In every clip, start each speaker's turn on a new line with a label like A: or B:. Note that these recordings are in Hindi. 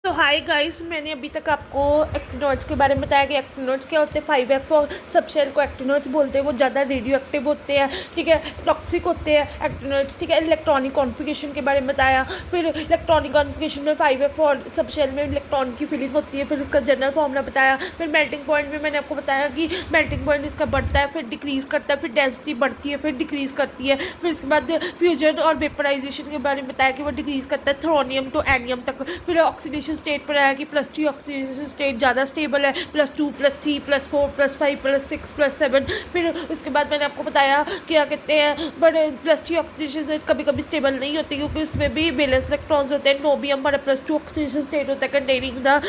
A: तो हाय गाइस, मैंने अभी तक आपको एक्टिनॉइड्स के बारे में बताया कि एक्टिनॉइड्स क्या होते हैं। 5F और सबशेल को एक्टिनॉइड्स बोलते हैं। वो ज़्यादा रेडियो एक्टिव होते हैं, ठीक है, टॉक्सिक होते हैं एक्टिनॉइड्स, ठीक है। इलेक्ट्रॉनिक कॉन्फ़िगरेशन के बारे में बताया। फिर इलेक्ट्रॉनिक कॉन्फ़िगरेशन में 5F और सबशेल में इलेक्ट्रॉन की फिलिंग होती है। फिर उसका जनरल फॉर्मूला बताया। फिर मेल्टिंग पॉइंट में मैंने आपको बताया कि मेल्टिंग पॉइंट इसका बढ़ता है, फिर डिक्रीज़ करता है, फिर डेंसिटी बढ़ती है, फिर डिक्रीज़ करती है। फिर उसके बाद फ्यूजन और वेपराइजेशन के बारे में बताया कि वो डिक्रीज़ करता है थ्रोनियम टू एनियम तक। फिर ऑक्सीडेशन स्टेट पर आया कि +3 ऑक्सीडेशन स्टेट ज़्यादा स्टेबल है, +2 +3 +4 +5 +6 +7। फिर उसके बाद मैंने आपको बताया क्या कहते हैं, बट +3 ऑक्सीडेशन स्टेट कभी कभी स्टेबल नहीं होती क्योंकि उसमें भी वैलेंस इलेक्ट्रॉन्स होते हैं। नोबियम पर +2 ऑक्सीडेशन स्टेट होता है containing the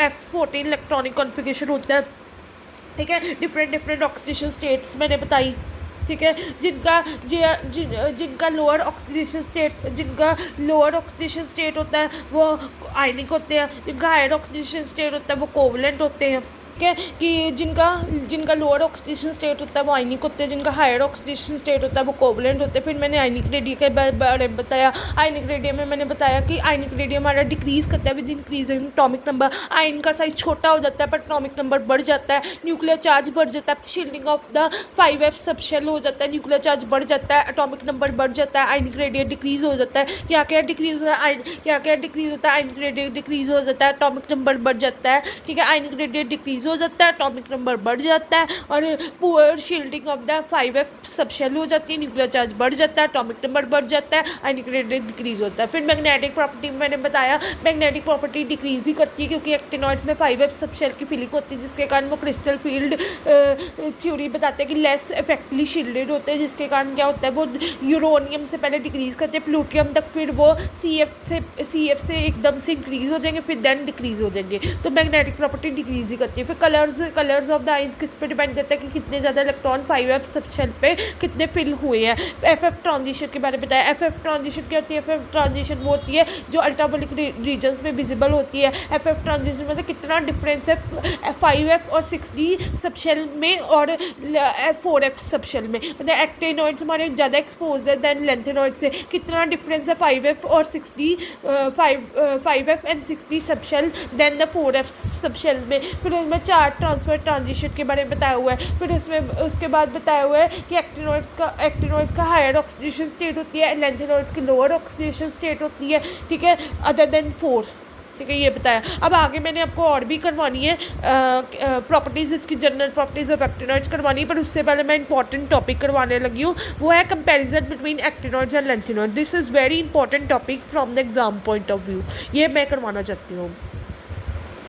A: F14 electronic configuration होता है, ठीक है। डिफरेंट ऑक्सीडेशन स्टेट्स मैंने बताई, ठीक है। जिनका लोअर ऑक्सीडेशन स्टेट होता है वो आयनिक होते हैं, जिनका हायर ऑक्सीडेशन स्टेट होता है वो कोवलेंट होते हैं, ठीक है। कि जिनका लोअर ऑक्सीडेशन स्टेट होता है वो आयनिक होते हैं, जिनका हायर ऑक्सीडेशन स्टेट होता है वो कोवलेंट होते हैं। फिर मैंने आयनिक रेडियम के बारे में बताया। आयनिक रेडियम में मैंने बताया कि आयनिक रेडियम हमारा डिक्रीज़ करता है with increase in atomic number. Ion का साइज छोटा हो जाता है पर एटॉमिक नंबर बढ़ जाता है, न्यूक्लियर चार्ज बढ़ जाता है, shielding of the 5F subshell हो जाता है, न्यूक्लियर चार्ज बढ़ जाता है, एटॉमिक नंबर बढ़ जाता है, आयनिक रेडियम डिक्रीज हो जाता है। क्या डिक्रीज होता है, क्या डिक्रीज होता है, आयनिक रेडियम डिक्रीज हो जाता है, एटॉमिक नंबर बढ़ जाता है, ठीक है। आयनिक रेडियम डिक्रीज हो जाता है, एटॉमिक नंबर बढ़ जाता है और poor shielding of the 5F subshell हो जाती है, न्यूक्लियर चार्ज बढ़ जाता है, एटॉमिक नंबर बढ़ जाता है, आयनिक रेडियम डिक्रीज होता है। फिर मैग्नेटिक प्रॉपर्टी में मैंने बताया मैग्नेटिक प्रॉपर्टी डिक्रीज ही करती है क्योंकि एक्टिनॉइड्स में 5F सबशेल की फिलिंग होती है, जिसके कारण वो क्रिस्टल फील्ड थ्योरी बताते हैं कि लेस इफेक्टली शील्डेड होते हैं, जिसके कारण क्या होता है वो यूरोनियम से पहले डिक्रीज करते हैं प्लूटियम तक, फिर वो CF से एकदम से इंक्रीज हो जाएंगे, फिर देन डिक्रीज हो जाएंगे। तो मैग्नेटिक प्रॉपर्टी डिक्रीज ही करती है। फिर कलर्स ऑफ द आइंस किस पे डिपेंड करता है कि कितने ज़्यादा इलेक्ट्रॉन 5F सबशेल पे कितने फिल हुए हैं। FF ट्रांजिशन के बारे में बताया। FF ट्रांजिशन क्या होती है? FF ट्रांजिशन वो होती है जो अल्ट्रावॉयलेट रीजन्स में विजिबल होती है। FF ट्रांजिशन मतलब कितना डिफरेंस है 5F और 6D सबशेल में और 4F सबशेल में, मतलब एक्टिनॉइड्स हमारे ज़्यादा एक्सपोज है दैन लेंथेनॉइड से। कितना डिफरेंस है 5F और 6D 5F and 6D subshell than the 4F subshell में। फिर उसमें चार्ज ट्रांसफर ट्रांजिशन के बारे में बताया हुआ है। फिर उसमें उसके बाद बताया हुआ है कि एक्टिनॉइड्स का हायर ऑक्सीडेशन स्टेट होती है, लेंथेनॉइड्स की लोअर ऑक्सीडेशन स्टेट होती है, ठीक है, अदर देन 4, ठीक है, ये बताया। अब आगे मैंने आपको और भी करवानी है प्रॉपर्टीज़, इसकी जनरल प्रॉपर्टीज़ ऑफ एक्टिनॉइड्स करवानी है, पर उससे पहले मैं इंपॉर्टेंट टॉपिक करवाने लगी हूँ, वो है comparison between actinoids and lanthanoids. This is very important topic from the exam point of view, ये मैं करवाना चाहती हूँ।